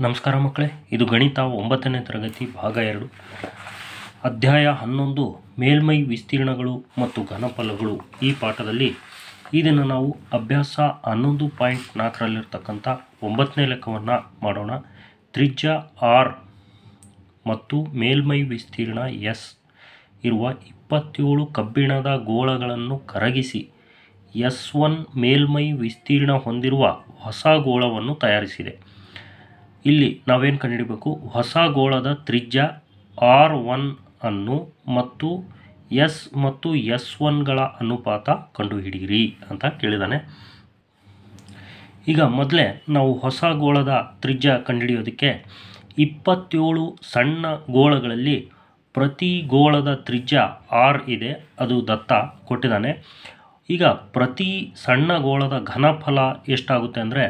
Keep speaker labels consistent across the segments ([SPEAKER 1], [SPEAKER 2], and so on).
[SPEAKER 1] ನಮಸ್ಕಾರ ಮಕ್ಕಳೇ, ಇದು ಗಣಿತ 9ನೇ ತರಗತಿ ಭಾಗ 2 ಅಧ್ಯಾಯ 11 ಮೇಲ್ಮೈ ವಿಸ್ತೀರ್ಣಗಳು ಮತ್ತು ಘನಫಲಗಳು. ಈ ಪಾಠದಲ್ಲಿ ಈ ದಿನ ನಾವು ಅಭ್ಯಾಸ 11.4ರಲ್ಲಿರ್ತಕ್ಕಂಥ 9ನೇ ಲೆಕ್ಕವನ್ನು ಮಾಡೋಣ. ತ್ರಿಜ್ಯ r ಮತ್ತು ಮೇಲ್ಮೈ ವಿಸ್ತೀರ್ಣ s ಇರುವ 27 ಕಬ್ಬಿಣದ ಗೋಳಗಳನ್ನು ಕರಗಿಸಿ S1 ಮೇಲ್ಮೈ ವಿಸ್ತೀರ್ಣ ಹೊಂದಿರುವ ಹೊಸ ಗೋಳವನ್ನು ತಯಾರಿಸಿದೆ. ಇಲ್ಲಿ ನಾವೇನು ಕಂಡುಹಿಡಬೇಕು, ಹೊಸ ಗೋಳದ ತ್ರಿಜ್ಯ R1 ಅನ್ನು ಮತ್ತು S ಮತ್ತು S1ಗಳ ಅನುಪಾತ ಕಂಡುಹಿಡಿಯಿರಿ ಅಂತ ಕೇಳಿದಾನೆ. ಈಗ ಮೊದಲೇ ನಾವು ಹೊಸ ಗೋಳದ ತ್ರಿಜ್ಯ ಕಂಡುಹಿಡಿಯೋದಕ್ಕೆ 27 ಸಣ್ಣ ಗೋಳಗಳಲ್ಲಿ ಪ್ರತಿ ಗೋಳದ ತ್ರಿಜ್ಯ R ಇದೆ, ಅದು ದತ್ತ ಕೊಟ್ಟಿದ್ದಾನೆ. ಈಗ ಪ್ರತಿ ಸಣ್ಣ ಗೋಳದ ಘನಫಲ ಎಷ್ಟಾಗುತ್ತೆ ಅಂದರೆ,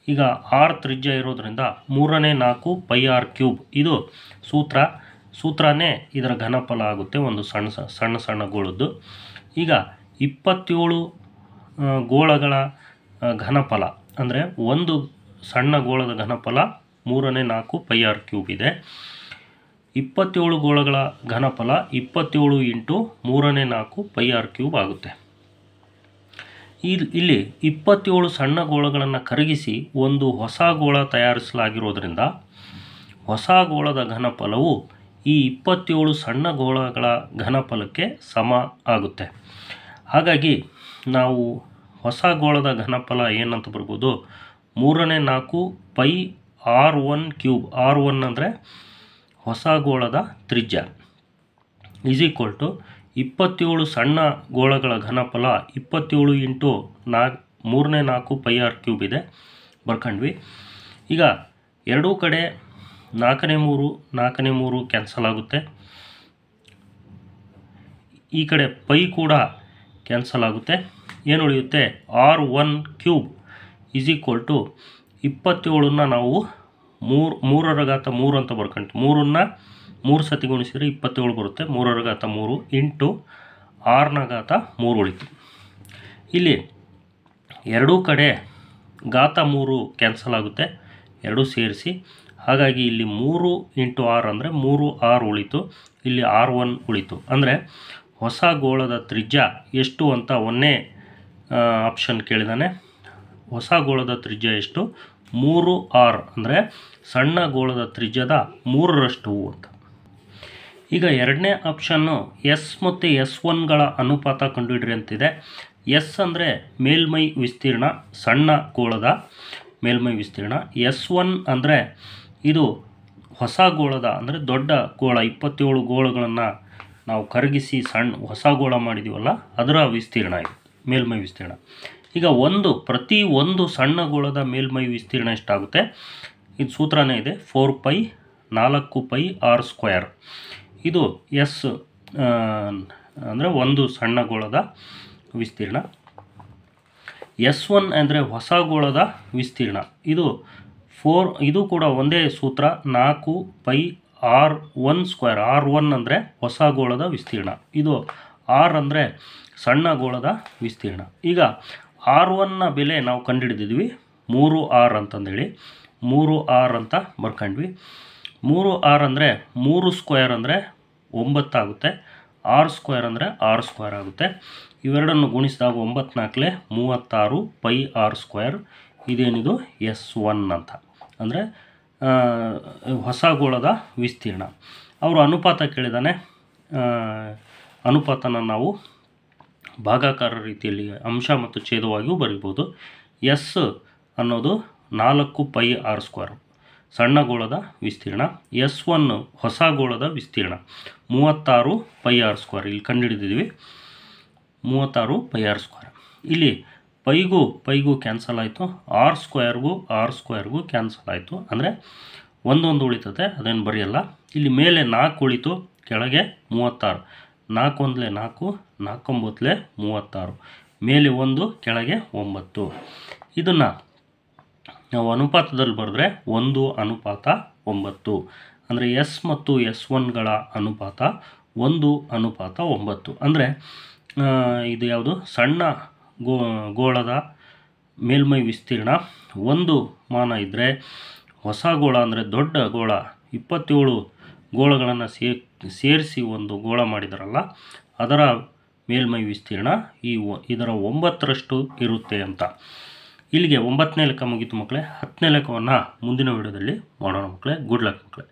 [SPEAKER 1] ಈಗ r ತ್ರಿಜ್ಯ ಇರೋದ್ರಿಂದ 3/4 πr³ ಇದು ಸೂತ್ರನೇ ಇದರ ಘನಫಲ ಆಗುತ್ತೆ, ಒಂದು ಸಣ್ಣ ಗೋಳದ್ದು. ಈಗ 27 ಗೋಳಗಳ ಘನಫಲ ಅಂದರೆ ಒಂದು ಸಣ್ಣ ಗೋಳದ ಘನಫಲ 3/4 πr³ ಇದೆ. 27 ಗೋಳಗಳ ಘನಫಲ 27 × 3/4 πr³ ಆಗುತ್ತೆ. ಇಲ್ಲಿ 27 ಸಣ್ಣ ಗೋಳಗಳನ್ನು ಕರಗಿಸಿ ಒಂದು ಹೊಸ ಗೋಳ ತಯಾರಿಸಲಾಗಿರೋದ್ರಿಂದ ಹೊಸ ಗೋಳದ ಘನಫಲವು ಈ 27 ಸಣ್ಣ ಗೋಳಗಳ ಘನಫಲಕ್ಕೆ ಸಮ ಆಗುತ್ತೆ. ಹಾಗಾಗಿ ನಾವು ಹೊಸ ಗೋಳದ ಘನಫಲ ಏನಂತ ಬರ್ಬೋದು, 3/4 πr⁴. R1 ಅಂದರೆ ಹೊಸ ಗೋಳದ ತ್ರಿಜ್ಯ ಈಸ್ ಈಕ್ವಲ್ ಟು 27 ಸಣ್ಣ ಗೋಳಗಳ ಘನಫಲ 27 × 3/4 πr³ ಇದೆ, ಬರ್ಕೊಂಡ್ವಿ. ಈಗ ಎರಡೂ ಕಡೆ 4/3 ಕ್ಯಾನ್ಸಲ್ ಆಗುತ್ತೆ. ಈ ಕಡೆ ಪೈ ಕೂಡ ಕ್ಯಾನ್ಸಲ್ ಆಗುತ್ತೆ. ಏನು ಉಳಿಯುತ್ತೆ, R⁴ ಈಸ್ ಈಕ್ವಲ್ ಟು 27ನ್ನ ನಾವು 3⁻³ ಅಂತ ಬರ್ಕೊಂತೀವಿ. 3ನ್ನ 3 ಸತಿ ಗುಣಿಸಿದರೆ 27 ಬರುತ್ತೆ. 3⁻³ ಇಂಟು r⁻³ ಉಳಿತು. ಇಲ್ಲಿ ಎರಡೂ ಕಡೆ ಘಾತ 3 ಕ್ಯಾನ್ಸಲ್ ಆಗುತ್ತೆ, ಎರಡೂ ಸೇರಿಸಿ. ಹಾಗಾಗಿ ಇಲ್ಲಿ 3 × r ಅಂದರೆ 3r ಉಳಿತು, ಇಲ್ಲಿ R1 ಉಳಿತು. ಅಂದರೆ ಹೊಸ ಗೋಳದ ತ್ರಿಜ್ಯ ಎಷ್ಟು ಅಂತ ಒಂದೇ ಆಪ್ಷನ್ ಕೇಳಿದಾನೆ. ಹೊಸ ಗೋಳದ ತ್ರಿಜ್ಯ ಎಷ್ಟು, 3r ಅಂದರೆ ಸಣ್ಣ ಗೋಳದ ತ್ರಿಜ್ಯದ 3ರಷ್ಟು ಅಂತ. ಈಗ ಎರಡನೇ ಆಪ್ಷನ್ನು S ಮತ್ತು S1ಗಳ ಅನುಪಾತ ಕಂಡುಹಿಡ್ರಿ ಅಂತಿದೆ. S ಅಂದರೆ ಮೇಲ್ಮೈ ವಿಸ್ತೀರ್ಣ, ಸಣ್ಣ ಗೋಳದ ಮೇಲ್ಮೈ ವಿಸ್ತೀರ್ಣ. S1 ಅಂದರೆ ಇದು ಹೊಸ ಗೋಳದ ಅಂದರೆ ದೊಡ್ಡ ಗೋಳ, 27 ಗೋಳಗಳನ್ನು ನಾವು ಕರಗಿಸಿ ಹೊಸ ಗೋಳ ಮಾಡಿದ್ದೀವಲ್ಲ, ಅದರ ವಿಸ್ತೀರ್ಣ ಇದು ಮೇಲ್ಮೈ ವಿಸ್ತೀರ್ಣ. ಈಗ ಪ್ರತಿ ಒಂದು ಸಣ್ಣ ಗೋಳದ ಮೇಲ್ಮೈ ವಿಸ್ತೀರ್ಣ ಎಷ್ಟಾಗುತ್ತೆ, ಇದು ಸೂತ್ರನೇ ಇದೆ, 4π r². ಇದು S ಅಂದರೆ ಒಂದು ಸಣ್ಣ ಗೋಳದ ವಿಸ್ತೀರ್ಣ. S1 ಅಂದರೆ ಹೊಸ ಗೋಳದ ವಿಸ್ತೀರ್ಣ, ಇದು ಕೂಡ ಒಂದೇ ಸೂತ್ರ, 4πr⁴. R1 ಅಂದರೆ ಹೊಸ ಗೋಳದ ವಿಸ್ತೀರ್ಣ, ಇದು r ಅಂದರೆ ಸಣ್ಣ ಗೋಳದ ವಿಸ್ತೀರ್ಣ. ಈಗ R1ನ ಬೆಲೆ ನಾವು ಕಂಡುಹಿಡಿದಿದ್ವಿ, 3r ಅಂತಂದೇಳಿ 3r ಅಂತ ಬರ್ಕೊಂಡ್ವಿ. 3r ಅಂದರೆ 3² ಅಂದರೆ 9 ಆಗುತ್ತೆ, r² ಅಂದರೆ r² ಆಗುತ್ತೆ. ಇವೆರಡನ್ನು ಗುಣಿಸಿದಾಗ 9×4 36 πr². ಇದೇನಿದು S1 ಅಂತ, ಅಂದರೆ ಹೊಸ ಗೋಳದ ವಿಸ್ತೀರ್ಣ. ಅವರು ಅನುಪಾತ ಕೇಳಿದಾನೆ. ಅನುಪಾತನ ನಾವು ಭಾಗಾಕಾರ ರೀತಿಯಲ್ಲಿ ಅಂಶ ಮತ್ತು ಛೇದವಾಗಿಯೂ ಬರೀಬೋದು. S ಅನ್ನೋದು 4πr² ಸಣ್ಣ ಗೋಳದ ವಿಸ್ತೀರ್ಣ, S1 ಹೊಸ ಗೋಳದ ವಿಸ್ತೀರ್ಣ 36 πr². ಇಲ್ಲಿ ಕಂಡುಹಿಡಿದಿದ್ವಿ 36 πr². ಇಲ್ಲಿ ಪೈಗೂ ಕ್ಯಾನ್ಸಲ್ ಆಯಿತು, r²ಗೂ ಕ್ಯಾನ್ಸಲ್ ಆಯಿತು. ಅಂದರೆ ಒಂದೊಂದು ಉಳಿತದೆ, ಅದೇನು ಬರೆಯಲ್ಲ. ಇಲ್ಲಿ ಮೇಲೆ 4 ಉಳಿತು, ಕೆಳಗೆ 36. 4 × 1 4, 4 × 9 36, ಮೇಲೆ 1 ಕೆಳಗೆ 9. ಇದನ್ನು ನಾವು ಅನುಪಾತದಲ್ಲಿ ಬರೆದ್ರೆ 1:9. ಅಂದರೆ S ಮತ್ತು S1ಗಳ ಅನುಪಾತ 1:9. ಅಂದರೆ ಇದು ಯಾವುದು, ಸಣ್ಣ ಗೋಳದ ಮೇಲ್ಮೈ ವಿಸ್ತೀರ್ಣ 1 ಮಾನ ಇದ್ದರೆ ಹೊಸ ಗೋಳ ಅಂದರೆ ದೊಡ್ಡ ಗೋಳ 27 ಗೋಳಗಳನ್ನು ಸೇರಿಸಿ ಒಂದು ಗೋಳ ಮಾಡಿದಾರಲ್ಲ, ಅದರ ಮೇಲ್ಮೈ ವಿಸ್ತೀರ್ಣ ಇದರ 9ರಷ್ಟು ಇರುತ್ತೆ ಅಂತ. ಇಲ್ಲಿಗೆ 9ನೇ ಲೆಕ್ಕ ಮುಗೀತು ಮಕ್ಕಳೇ. 10ನೇ ಲೆಕ್ಕವನ್ನು ಮುಂದಿನ ವಿಡಿಯೋದಲ್ಲಿ ಮಾಡೋಣ ಮಕ್ಕಳೇ. ಗುಡ್ ಲಕ್ ಮಕ್ಕಳೇ.